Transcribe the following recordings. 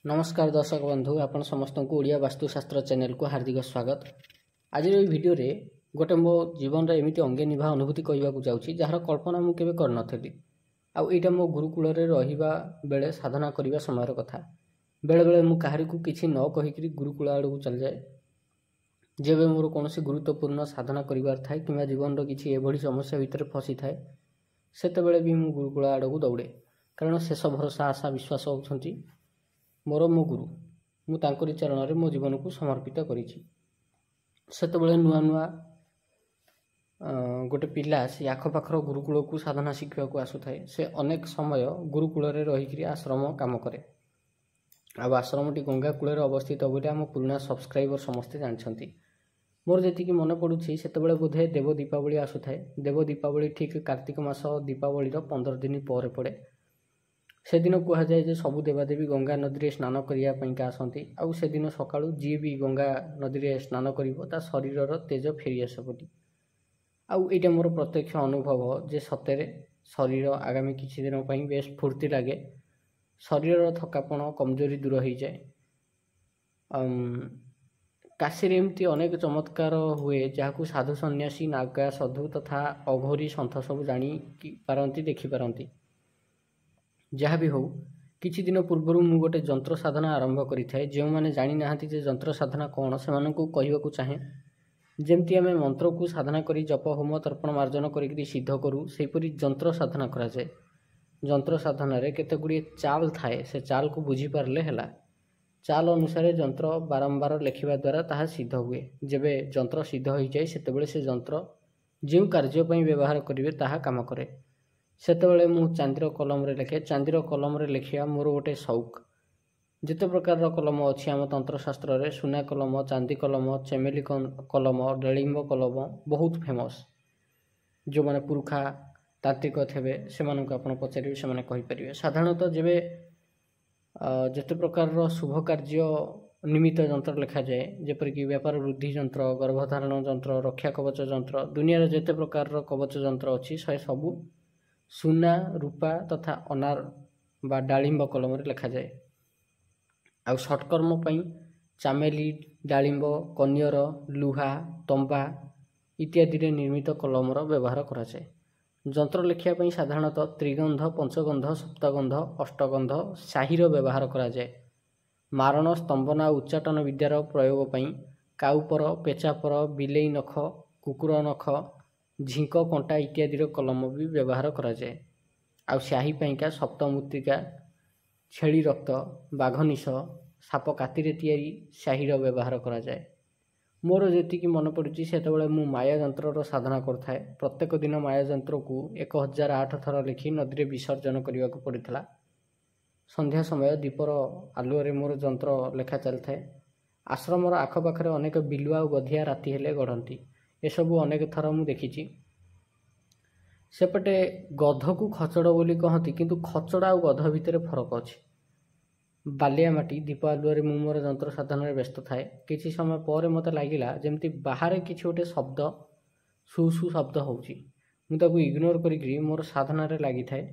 नमस्कार दर्शक बंधु आपण समस्त को ओडिया वास्तुशास्त्र चैनल को हार्दिक स्वागत। आज ये वीडियो रे गोटे मो जीवन रे एमिति अंगे निभा अनुभूति कहवाक जाऊँगी जार कल्पना मु केबे कर नथली। आउ एटा मो गुरुकुल रे रहिबा बेले साधना करिबा समय कथा। बेले बेले मु काहारी को किछि न कहिकरी गुरुकुल आड़ू चल जाए। जेबे मोर कोनोसी गुरुत्वपूर्ण साधना करिवार थाए किंवा जीवन रो किछि एभली समस्या भितर फसी थाए सेतेबेले भी मु गुरुकुल आड़ू दौड़े। कारण शेष भरोसा आशा विश्वास होउछंती मोर मो गुरु मु तांकरी चरण रे मो जीवन को समर्पित करिछि। सेतेबेले नुआ नुआ गोटे पिला से आखपाखर गुरुकुल को साधना शिखा को आसु थाए। से अनेक समय गुरुकुल रे रहिकरी आश्रम काम करे। आ आश्रमटी गंगा कूल अवस्थित बोली आम पुराना सब्सक्राइबर समस्ते जानछंती। मोर जेतिकी मन पड़ुछि सेतेबेले बोधे देव दीपावली आसु थाए। देव दीपावली ठीक कार्तिक मास दीपावली 15 दिन पर पड़े। से दिन कह जाए जे सबु देवादेवी गंगा नदी रे स्नान करिया पइका आसंती। आउ से दिन सकाळु जी भी गंगा नदी रे स्नान करिवो ता शरीरर तेज फेरी आसे बोली। आउ एटा मोर प्रत्यक्ष अनुभव जे सतेरे शरीर आगामी किछि दिन पई बेस फुर्ती लागे। शरीरर थकापण कमजोरी दूर हो जाए। काशी रे एमती अनेक चमत्कार हुए जहाकू साधु सन्यासी नागा साधु तथा अघोरी सन्थ सब जानी पारंती देखि पारंती। जहाँ भी हो किछि दिन पूर्वर मु गोटे जंत्र साधना आरंभ करि थाए। जो माने जानि नाहंती जे जंत्र साधना कोन से मानकू कहबाकू चाहे। जेमती आमे मंत्र को साधना करी जप होम तर्पण मार्जन करी सिद्ध करू सेपरी जंत्र साधना करा जाए। जंत्र साधना रे केते गुडी चाल थाए। से चाल को बुझी पारले हला। चाल अनुसार जंत्र बारंबार लेखिबा द्वारा ताहा सिद्ध हुए। जेबे जंत्र सिद्ध हो जाए सेतेबेले से जंत्र जो कार्य पई व्यवहार करिवे ताहा काम करे। सेतेबेले मु चांदीर कलम रे लेखे। चांदीर कलम रे लेखिया मोर गोटे शौक। जिते प्रकार कलम अच्छी आम तंत्रशास्त्र रे सुना कलम चांदी कलम चेमेली कलम डेलिंब कलम बहुत फेमस। जो माने पुरखा तांत्रिक थे से आपड़ पचारे से कहीपर। साधारणतः जेबे जिते प्रकार शुभ कार्य निमित्त जंत्र लिखा जाए जेपरिक व्यापार वृद्धि जंत्र गर्भधारण जंत्र रक्षा कवच जंत्र दुनिया जिते प्रकार कवच जंत्र अच्छी से सबू सुना रूपा तथा अनार बा डालिंब कलम रे लिखा जाए। आउ षटकर्म पई चामेली डालिंब कन्यर लुहा तंबा इत्यादि रे निर्मित कलम व्यवहार करा जाए। जंत्र लिखिया पई साधारणतः त्रिगंध पंचगंध सप्तगंध अष्टगंध शाहीर व्यवहार करा जाए। मारण स्तंभना उच्चाटन विद्यार प्रयोग पई काउपर पेचापर बिलेई नख कुकुर नख झिंक कंटा इत्यादि कलम भी व्यवहार करा जाए। आउ शाही पाइका सप्तमूर्तिका छेली रक्त बाघनिश साप कातिर तैयारी शाहीर व्यवहार करा जाए। मोर जेतिकी मन पड़ुछि सेतेबेले मु माया जंत्र साधना करथाए। प्रत्येक दिन माया जंत्र को 1008 थर लिखि नदी रे विसर्जन करने को पड़ता। संध्या समय दीपर आलुअरे मोर जंत्र लेखा चल थाए। आश्रमर आखपाखरे अनेक बिलुआ और गधिया राति हेले गढ़ंती। एसबू अनेक थर मु देखिछि। सेपटे गध को खचड़ बोली कहती किंतु खचड़ा और गध भितर फरक अच्छी। बालिया माटी दीप आलुअरे मु मोर जंत्र साधन व्यस्त थाए। किछि समय पर मते लागिला जेमती बाहर किछि गोटे शब्द सु सु शब्द होउछि। मु ताकू इग्नोर करिकरी मोर साधना रे लागि थाए।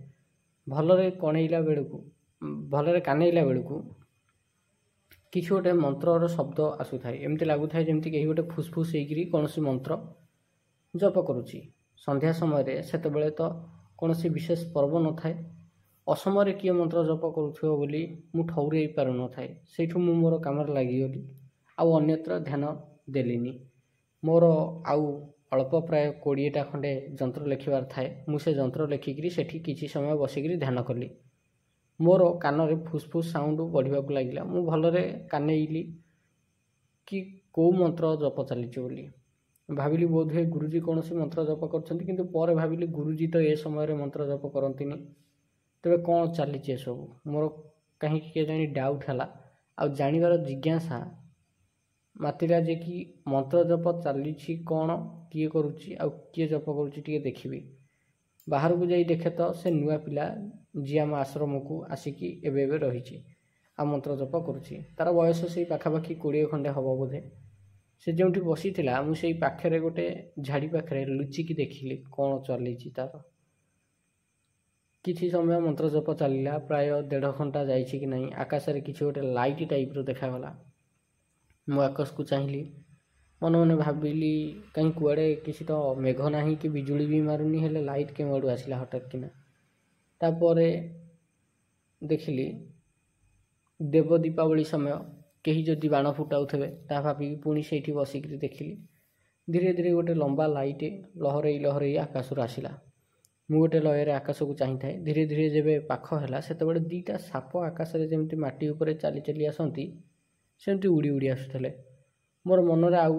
भलरे कणैला बेलकू भलरे कानैला बेलकू किछि गोटे मंत्रर शब्द आसु थाए। एमती लागु थाए जेमती केही गोटे फुसफुस हेकरी कोनोसी मंत्र जप करूछि। संध्या समय सेतेबेले तो कोनोसी विशेष पर्व न थाए। असमय किए मंत्र जप करूथिबो बोली मु ठौरे पारु न थाए। सेठु मु मोर काम लागि गली आउ अन्यत्र ध्यान देलिनी। मोर आउ अल्प प्राय 20टा खंडे जंत्र लेखिबार थाए। मु से जंत्र लेखिकरी सेठी किछि समय बसिकरी ध्यान कली। मोर कान रे फुसफुस साउंड बढ़िबा को लागिला। मु भलरे कानेइली कि को मंत्र जप चलीछि बोली भाविली। बोधे गुरुजी कौन सी मंत्र जप करछंती किंतु पर भाविली गुरुजी तो ए समय मंत्र जप करंतिनी। तबे कौन चली सब मोर कहीं किए जानी डाउट है आ जानिबार जिज्ञासा मातिला जे कि मंत्र जप चली कौन किए करुच्ची आ किए जप करुच्ची टिके देखिबी। बाहर को जाई देखे तो से नुआ पिला जी आम आश्रम को आसिकी एबे रही आ मंत्र जप करुच्ची। तार बयस से पाखापाखि 20 खंडे हम बोधे। से जो बसी मुझे पाखे गोटे झाड़ी पाखे लुचिकी देखिली कौन चली तार। କିଛି ସମୟ ମନ୍ତ୍ର ଜପ ଚାଲିଲା। ପ୍ରାୟ 1.5 ଘଣ୍ଟା ଯାଇଛି କି ନାହିଁ, ଆକାଶରେ କିଛି ଗୋଟେ ଲାଇଟ୍ ଟାଇପ୍ର ଦେଖାଗଲା। ମୁଁ ଆକାଶକୁ ଚାହିଁଲି, ମନେ ମନେ ଭାବିଲି କାହିଁ କୁଆଡ଼େ କିଛି ତ ମେଘ ନାହିଁ କି ବିଜୁଳି ବି ମାରୁନି, ହେଲେ ଲାଇଟ୍ କେଉଁଆଡ଼ୁ ଆସିଲା ହଠାତ୍ କିନା। ତାପରେ ଦେଖିଲି ଦେବ ଦୀପାବଳି ସମୟ, କେହି ଯଦି ବାଣ ଫୁଟାଉଥିବେ ତାହା ଭାବିକି ପୁଣି ସେଇଠି ବସିକିରି ଦେଖିଲି। ଧୀରେ ଧୀରେ ଗୋଟେ ଲମ୍ବା ଲାଇଟ୍ ଲହରେଇ ଲହରେଇ ଆକାଶରୁ ଆସିଲା। ମୁଁ ଗୋଟେ ଲୟରେ ଆକାଶକୁ ଚାହିଁଥାଏ। ଧୀରେ ଧୀରେ ଯେବେ ପାଖ ହେଲା, ସେତେବେଳେ 2ଟା ସାପ ଆକାଶରେ ଯେମିତି ମାଟି ଉପରେ ଚାଲି ଚାଲି ଆସନ୍ତି, ସେମିତି ଉଡ଼ି ଉଡ଼ି ଆସୁଥିଲେ। ମୋର ମନରେ ଆଉ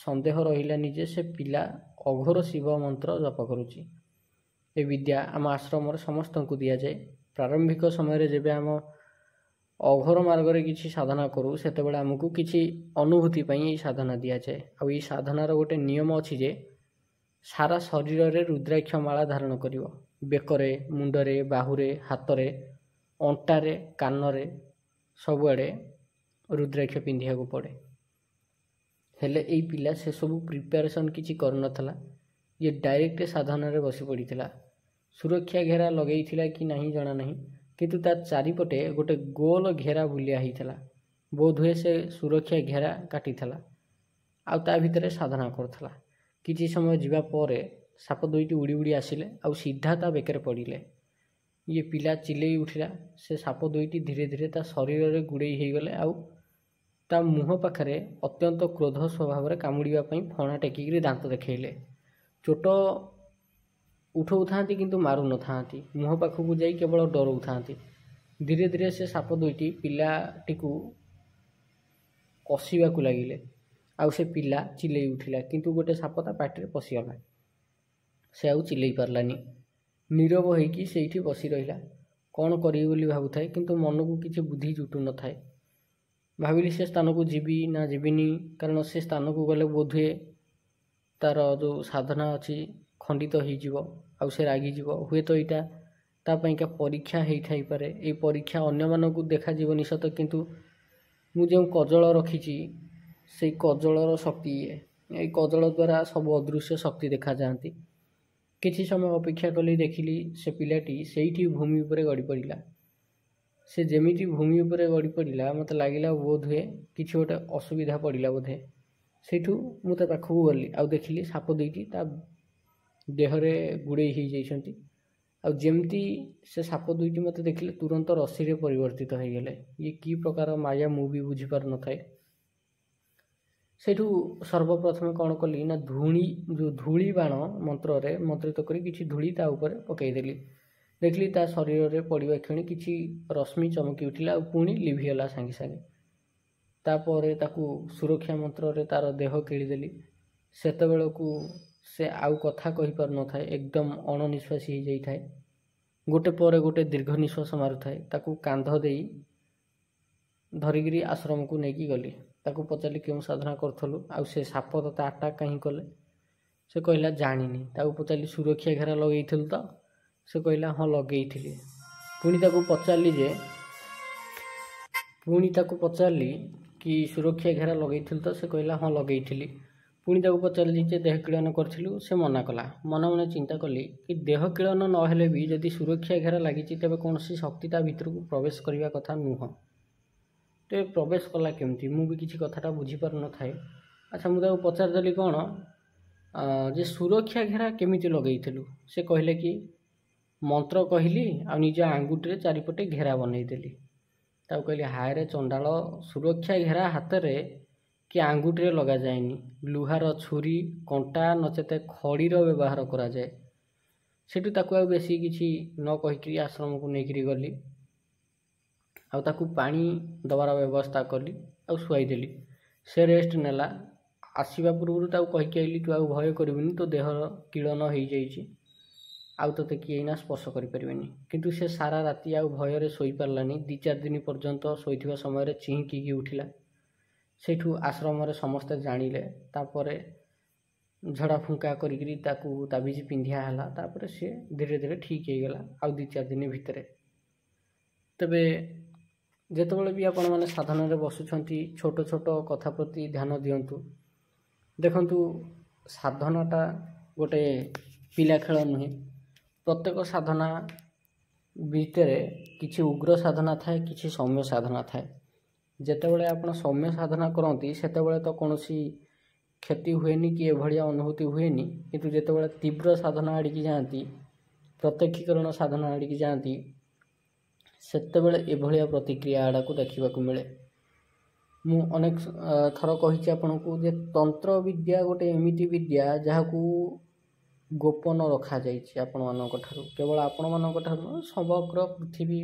ସନ୍ଦେହ ରହିଲାନି ଯେ ସେ ପିଲା ଅଘୋର ଶିବ ମନ୍ତ୍ର ଜପ କରୁଛି। ଏ ବିଦ୍ୟା ଆମ ଆଶ୍ରମରେ ସମସ୍ତଙ୍କୁ ଦିଆଯାଏ। ପ୍ରାରମ୍ଭିକ ସମୟରେ ଯେବେ ଆମ ଅଘୋର ମାର୍ଗରେ କିଛି ସାଧନା କରୁ, ସେତେବେଳେ ଆମକୁ କିଛି ଅନୁଭୂତି ପାଇଁ ଏହି ସାଧନା ଦିଆଯାଏ। ଆଉ ଏହି ସାଧନାର ଗୋଟେ ନିୟମ ଅଛି ଯେ ସାରା ଶରୀରରେ ରୁଦ୍ରାକ୍ଷ ମାଳା ଧାରଣ କରିବ। ବେକରେ, ମୁଣ୍ଡରେ, ବାହୁରେ, ହାତରେ, ଅଣ୍ଟାରେ, କାନରେ, ସବୁଆଡ଼େ ରୁଦ୍ରାକ୍ଷ ପିନ୍ଧିବାକୁ ପଡ଼େ। ହେଲେ ଏଇ ପିଲା ସେସବୁ ପ୍ରିପାରେସନ୍ କିଛି କରିନଥିଲା। ଇଏ ଡାଇରେକ୍ଟ ସାଧନାରେ ବସି ପଡ଼ିଥିଲା। ସୁରକ୍ଷା ଘେରା ଲଗେଇଥିଲା କି ନାହିଁ ଜଣା ନାହିଁ, କିନ୍ତୁ ତା ଚାରିପଟେ ଗୋଟେ ଗୋଲ ଘେରା ବୁଲିଆ ହେଇଥିଲା। ବୋଧହୁଏ ସେ ସୁରକ୍ଷା ଘେରା କାଟିଥିଲା ଆଉ ତା ଭିତରେ ସାଧନା କରୁଥିଲା। କିଛି ସମୟ ଯିବା ପରେ ସାପ 2ଟି ଉଡ଼ି ଉଡ଼ି ଆସିଲେ ଆଉ ସିଧା ତା ବେକରେ ପଡ଼ିଲେ। ଇଏ ପିଲା ଚିଲେଇ ଉଠିଲା। ସେ ସାପ 2ଟି ଧୀରେ ଧୀରେ ତା ଶରୀରରେ ଗୁଡ଼େଇ ହେଇଗଲେ ଆଉ ତା ମୁହଁ ପାଖରେ ଅତ୍ୟନ୍ତ କ୍ରୋଧ ସ୍ୱଭାବରେ କାମୁଡ଼ିବା ପାଇଁ ଫଣା ଟେକିକିରି ଦାନ୍ତ ଦେଖେଇଲେ। ଚୋଟ ଉଠଉଥାନ୍ତି କିନ୍ତୁ ମାରୁନଥାନ୍ତି। ମୁହଁ ପାଖକୁ ଯାଇ କେବଳ ଡରଉଥାନ୍ତି। ଧୀରେ ଧୀରେ ସେ ସାପ 2ଟି ପିଲାଟିକୁ କଷିବାକୁ ଲାଗିଲେ ଆଉ ସେ ପିଲା ଚିଲେଇ ଉଠିଲା, କିନ୍ତୁ ଗୋଟେ ସାପ ତା ପାଟିରେ ପଶିଗଲା। ସେ ଆଉ ଚିଲେଇ ପାରିଲାନି। ନୀରବ ହେଇକି ସେଇଠି ବସି ରହିଲା। କ'ଣ କରିବି ବୋଲି ଭାବୁଥାଏ, କିନ୍ତୁ ମନକୁ କିଛି ବୁଦ୍ଧି ଜୁଟୁ ନଥାଏ। ଭାବିଲି ସେ ସ୍ଥାନକୁ ଯିବି ନା ଯିବିନି, କାରଣ ସେ ସ୍ଥାନକୁ ଗଲେ ବୋଧହୁଏ ତା'ର ଯେଉଁ ସାଧନା ଅଛି ଖଣ୍ଡିତ ହେଇଯିବ ଆଉ ସେ ରାଗିଯିବ। ହୁଏତ ଏଇଟା ତା ପାଇଁକା ପରୀକ୍ଷା ହେଇଥାଇପାରେ। ଏଇ ପରୀକ୍ଷା ଅନ୍ୟମାନଙ୍କୁ ଦେଖାଯିବନି ସତ, କିନ୍ତୁ ମୁଁ ଯେଉଁ କଜଳ ରଖିଛି ସେଇ କଜଳର ଶକ୍ତି ଏଇ କଜଳ ଦ୍ୱାରା ସବୁ ଅଦୃଶ୍ୟ ଶକ୍ତି ଦେଖାଯାଆନ୍ତି। କିଛି ସମୟ ଅପେକ୍ଷା କଲି, ଦେଖିଲି ସେ ପିଲାଟି ସେଇଠି ଭୂମି ଉପରେ ଗଡ଼ି ପଡ଼ିଲା। ସେ ଯେମିତି ଭୂମି ଉପରେ ଗଡ଼ି ପଡ଼ିଲା, ମୋତେ ଲାଗିଲା ବୋଧହୁଏ କିଛି ଗୋଟେ ଅସୁବିଧା ପଡ଼ିଲା ବୋଧେ। ସେଇଠୁ ମୁଁ ତା ପାଖକୁ ଗଲି ଆଉ ଦେଖିଲି ସାପ 2ଟି ତା ଦେହରେ ଗୁଡ଼େଇ ହେଇଯାଇଛନ୍ତି। ଆଉ ଯେମିତି ସେ ସାପ 2ଟି ମୋତେ ଦେଖିଲେ ତୁରନ୍ତ ରସିରେ ପରିବର୍ତ୍ତିତ ହୋଇଗଲେ। ଇଏ କି ପ୍ରକାର ମାୟା ମୁଁ ବି ବୁଝିପାରୁନଥାଏ। ସେଇଠୁ ସର୍ବପ୍ରଥମେ କ'ଣ କଲି ନା ଯେଉଁ ଧୂଳି ବାଣ ମନ୍ତ୍ରରେ ମନ୍ତ୍ରିତ କରି କିଛି ଧୂଳି ତା ଉପରେ ପକାଇଦେଲି। ଦେଖିଲି ତା ଶରୀରରେ ପଡ଼ିବା କ୍ଷଣି କିଛି ରଶ୍ମି ଚମକି ଉଠିଲା ଆଉ ପୁଣି ଲିଭିଗଲା ସାଙ୍ଗେ ସାଙ୍ଗେ। ତାପରେ ତାକୁ ସୁରକ୍ଷା ମନ୍ତ୍ରରେ ତା'ର ଦେହ କିଳିଦେଲି। ସେତେବେଳକୁ ସେ ଆଉ କଥା କହିପାରୁନଥାଏ, ଏକଦମ ଅଣନିଶ୍ୱାସୀ ହେଇଯାଇଥାଏ। ଗୋଟେ ପରେ ଗୋଟେ ଦୀର୍ଘ ନିଶ୍ୱାସ ମାରୁଥାଏ। ତାକୁ କାନ୍ଧ ଦେଇ ଧରିକିରି ଆଶ୍ରମକୁ ନେଇକି ଗଲି। ତାକୁ ପଚାରିଲି, କେଉଁ ସାଧନା କରୁଥିଲୁ ଆଉ ସେ ସାପ ତୋତେ ଆଟାକ୍ କାହିଁ କଲେ? ସେ କହିଲା ଜାଣିନି। ତାକୁ ପଚାରିଲି, ସୁରକ୍ଷା ଘେରା ଲଗେଇଥିଲୁ ତ? ସେ କହିଲା ହଁ ଲଗେଇଥିଲି। ପୁଣି ତାକୁ ପଚାରିଲି କି ସୁରକ୍ଷା ଘେରା ଲଗେଇଥିଲୁ ତ? ସେ କହିଲା ହଁ ଲଗେଇଥିଲି। ପୁଣି ତାକୁ ପଚାରିଲି ଯେ ଦେହ କିଳନ କରିଥିଲୁ? ସେ ମନା କଲା। ମନେ ମନେ ଚିନ୍ତା କଲି କି ଦେହ କିଳନ ନହେଲେ ବି ଯଦି ସୁରକ୍ଷା ଘେରା ଲାଗିଛି, ତେବେ କୌଣସି ଶକ୍ତି ତା ଭିତରକୁ ପ୍ରବେଶ କରିବା କଥା ନୁହଁ। ତେବେ ପ୍ରବେଶ କଲା କେମିତି? ମୁଁ ବି କିଛି କଥାଟା ବୁଝିପାରୁନଥାଏ। ଆଚ୍ଛା, ମୁଁ ତାକୁ ପଚାରିଦେଲି କ'ଣ ଯେ ସୁରକ୍ଷା ଘେରା କେମିତି ଲଗେଇଥିଲୁ? ସେ କହିଲେ କି ମନ୍ତ୍ର କହିଲି ଆଉ ନିଜ ଆଙ୍ଗୁଠିରେ ଚାରିପଟେ ଘେରା ବନେଇଦେଲି। ତାକୁ କହିଲି, ହାୟରେ ଚଣ୍ଡାଳ, ସୁରକ୍ଷା ଘେରା ହାତରେ କି ଆଙ୍ଗୁଠିରେ ଲଗାଯାଏନି। ଲୁହାର ଛୁରୀ, କଣ୍ଟା ନଚେତ ଖଡ଼ିର ବ୍ୟବହାର କରାଯାଏ। ସେଠୁ ତାକୁ ଆଉ ବେଶୀ କିଛି ନ କହିକିରି ଆଶ୍ରମକୁ ନେଇକିରି ଗଲି ଆଉ ତାକୁ ପାଣି ଦେବାର ବ୍ୟବସ୍ଥା କଲି ଆଉ ଶୁଆଇଦେଲି। ସେ ରେଷ୍ଟ ନେଲା। ଆସିବା ପୂର୍ବରୁ ତାକୁ କହିକି ଆଇଲି, ତୁ ଆଉ ଭୟ କରିବୁନି, ତୋ ଦେହର କିଳନ ହେଇଯାଇଛି, ଆଉ ତୋତେ କିଏ ଏଇନା ସ୍ପର୍ଶ କରିପାରିବେନି। କିନ୍ତୁ ସେ ସାରା ରାତି ଆଉ ଭୟରେ ଶୋଇପାରିଲାନି। 2-4 ଦିନ ପର୍ଯ୍ୟନ୍ତ ଶୋଇଥିବା ସମୟରେ ଚିହିଁକିକି ଉଠିଲା। ସେଇଠୁ ଆଶ୍ରମରେ ସମସ୍ତେ ଜାଣିଲେ। ତାପରେ ଝଡ଼ା ଫୁଙ୍କା କରିକିରି ତାକୁ ତାବିଜ ପିନ୍ଧିଆ ହେଲା। ତାପରେ ସେ ଧୀରେ ଧୀରେ ଠିକ୍ ହେଇଗଲା ଆଉ 2-4 ଦିନ ଭିତରେ। ତେବେ ଯେତେବେଳେ ବି ଆପଣମାନେ ସାଧନାରେ ବସୁଛନ୍ତି, ଛୋଟ ଛୋଟ କଥା ପ୍ରତି ଧ୍ୟାନ ଦିଅନ୍ତୁ। ଦେଖନ୍ତୁ, ସାଧନାଟା ଗୋଟେ ପିଲା ଖେଳ ନୁହେଁ। ପ୍ରତ୍ୟେକ ସାଧନା ଭିତରେ କିଛି ଉଗ୍ର ସାଧନା ଥାଏ, କିଛି ସୌମ୍ୟ ସାଧନା ଥାଏ। ଯେତେବେଳେ ଆପଣ ସୌମ୍ୟ ସାଧନା କରନ୍ତି ସେତେବେଳେ ତ କୌଣସି କ୍ଷତି ହୁଏନି କି ଏଭଳିଆ ଅନୁଭୂତି ହୁଏନି, କିନ୍ତୁ ଯେତେବେଳେ ତୀବ୍ର ସାଧନା ଆଡ଼ିକି ଯାଆନ୍ତି, ପ୍ରତ୍ୟକ୍ଷୀକରଣ ସାଧନା ଆଡ଼ିକି ଯାଆନ୍ତି, ସେତେବେଳେ ଏଭଳିଆ ପ୍ରତିକ୍ରିୟା ଆଡ଼କୁ ଦେଖିବାକୁ ମିଳେ। ମୁଁ ଅନେକ ଥର କହିଛି ଆପଣଙ୍କୁ ଯେ ତନ୍ତ୍ର ବିଦ୍ୟା ଗୋଟେ ଏମିତି ବିଦ୍ୟା ଯାହାକୁ ଗୋପନ ରଖାଯାଇଛି ଆପଣମାନଙ୍କ ଠାରୁ, କେବଳ ଆପଣମାନଙ୍କ ଠାରୁ ନୁହେଁ, ସମଗ୍ର ପୃଥିବୀ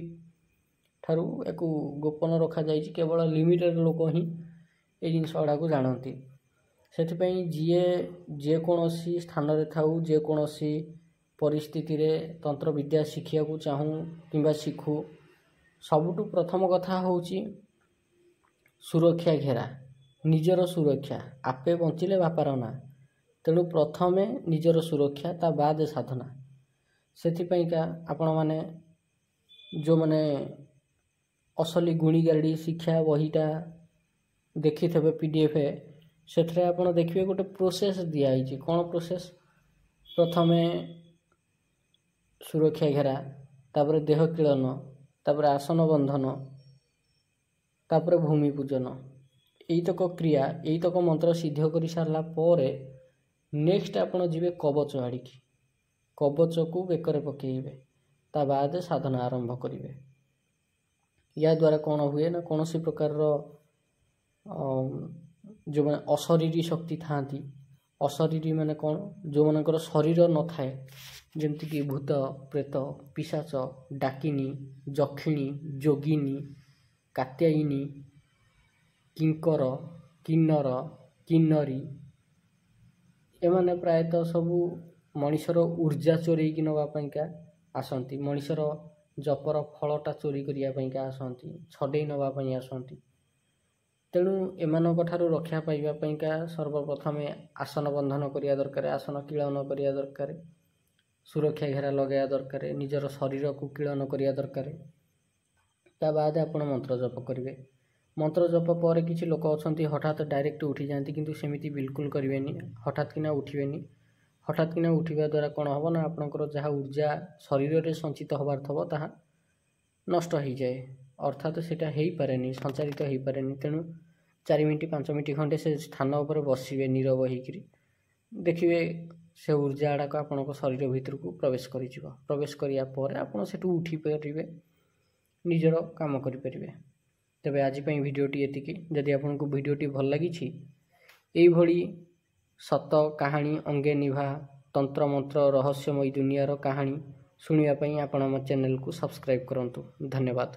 ଠାରୁ ୟାକୁ ଗୋପନ ରଖାଯାଇଛି। କେବଳ ଲିମିଟେଡ୍ ଲୋକ ହିଁ ଏ ଜିନିଷ ଗୁଡ଼ାକୁ ଜାଣନ୍ତି। ସେଥିପାଇଁ ଯିଏ ଯେକୌଣସି ସ୍ଥାନରେ ଥାଉ, ଯେକୌଣସି ପରିସ୍ଥିତିରେ ତନ୍ତ୍ର ବିଦ୍ୟା ଶିଖିବାକୁ ଚାହୁଁ କିମ୍ବା ଶିଖୁ, ସବୁଠୁ ପ୍ରଥମ କଥା ହେଉଛି ସୁରକ୍ଷା ଘେରା, ନିଜର ସୁରକ୍ଷା। ଆପେ ବଞ୍ଚିଲେ ବାପାର ନାଁ। ତେଣୁ ପ୍ରଥମେ ନିଜର ସୁରକ୍ଷା, ତା ବାଦ ସାଧନା। ସେଥିପାଇଁକା ଆପଣମାନେ ଯେଉଁମାନେ ଅସଲି ଗୁଣିଗାରେଡ଼ି ଶିକ୍ଷା ବହିଟା ଦେଖିଥିବେ PDF, ସେଥିରେ ଆପଣ ଦେଖିବେ ଗୋଟେ ପ୍ରୋସେସ୍ ଦିଆହେଇଛି। କ'ଣ ପ୍ରୋସେସ୍? ପ୍ରଥମେ ସୁରକ୍ଷା ଘେରା, ତାପରେ ଦେହ କିଳନ, ତାପରେ ଆସନ ବନ୍ଧନ, ତାପରେ ଭୂମି ପୂଜନ। ଏଇତକ କ୍ରିୟା, ଏଇତକ ମନ୍ତ୍ର ସିଦ୍ଧ କରି ସାରିଲା ପରେ ନେକ୍ସଟ ଆପଣ ଯିବେ କବଚ ଆଡ଼ିକି। କବଚକୁ ବେକରେ ପକାଇବେ, ତା ବାଦ ସାଧନା ଆରମ୍ଭ କରିବେ। ଏହା ଦ୍ୱାରା କ'ଣ ହୁଏ ନା କୌଣସି ପ୍ରକାରର ଯେଉଁମାନେ ଅଶରୀରୀ ଶକ୍ତି ଥାଆନ୍ତି, ଅଶରୀରୀ ମାନେ କ'ଣ? ଯେଉଁମାନଙ୍କର ଶରୀର ନଥାଏ, ଯେମିତିକି ଭୂତ, ପ୍ରେତ, ପିଶାଚ, ଡାକିନୀ, ଯକ୍ଷିଣୀ, ଯୋଗିନୀ, କାତ୍ୟାୟିନୀ, କିଙ୍କର, କିନ୍ନର, କିନ୍ନରୀ, ଏମାନେ ପ୍ରାୟତଃ ସବୁ ମଣିଷର ଉର୍ଜା ଚୋରେଇକି ନେବା ପାଇଁକା ଆସନ୍ତି। ମଣିଷର ଜପର ଫଳଟା ଚୋରି କରିବା ପାଇଁକା ଆସନ୍ତି, ଛଡ଼େଇ ନେବା ପାଇଁ ଆସନ୍ତି। ତେଣୁ ଏମାନଙ୍କ ଠାରୁ ରକ୍ଷା ପାଇବା ପାଇଁକା ସର୍ବପ୍ରଥମେ ଆସନ ବନ୍ଧନ କରିବା ଦରକାର, ଆସନ କିଳନ କରିବା ଦରକାର, ସୁରକ୍ଷା ଘେରା ଲଗାଇବା ଦରକାର, ନିଜର ଶରୀରକୁ କିଳନ କରିବା ଦରକାର। ତା ବାଦ ଆପଣ ମନ୍ତ୍ର ଜପ କରିବେ। ମନ୍ତ୍ର ଜପ ପରେ କିଛି ଲୋକ ଅଛନ୍ତି ହଠାତ୍ ଡାଇରେକ୍ଟ ଉଠିଯାଆନ୍ତି, କିନ୍ତୁ ସେମିତି ବିଲକୁଲ କରିବେନି। ହଠାତ୍ କିନା ଉଠିବେନି। ହଠାତ୍ କିନା ଉଠିବା ଦ୍ୱାରା କ'ଣ ହେବ ନା ଆପଣଙ୍କର ଯାହା ଉର୍ଜା ଶରୀରରେ ସଞ୍ଚିତ ହେବାର ଥିବ ତାହା ନଷ୍ଟ ହୋଇଯାଏ, ଅର୍ଥାତ୍ ସେଇଟା ହେଇପାରେନି, ସଞ୍ଚାରିତ ହେଇପାରେନି। ତେଣୁ 4 ମିନିଟ୍ 5 ମିନିଟ୍ ଖଣ୍ଡେ ସେ ସ୍ଥାନ ଉପରେ ବସିବେ ନୀରବ ହେଇକିରି, ଦେଖିବେ ସେ ଉର୍ଜା ଗୁଡ଼ାକ ଆପଣଙ୍କ ଶରୀର ଭିତରକୁ ପ୍ରବେଶ କରିଯିବ। ପ୍ରବେଶ କରିବା ପରେ ଆପଣ ସେଠୁ ଉଠିପାରିବେ, ନିଜର କାମ କରିପାରିବେ। ତେବେ ଆଜି ପାଇଁ ଭିଡ଼ିଓଟି ଏତିକି। ଯଦି ଆପଣଙ୍କୁ ଭିଡ଼ିଓଟି ଭଲ ଲାଗିଛି, ଏଇଭଳି ସତ କାହାଣୀ, ଅଙ୍ଗେ ନିଭା ତନ୍ତ୍ର ମନ୍ତ୍ର ରହସ୍ୟମୟୀ ଦୁନିଆର କାହାଣୀ ଶୁଣିବା ପାଇଁ ଆପଣ ଆମ ଚ୍ୟାନେଲକୁ ସବସ୍କ୍ରାଇବ୍ କରନ୍ତୁ। ଧନ୍ୟବାଦ।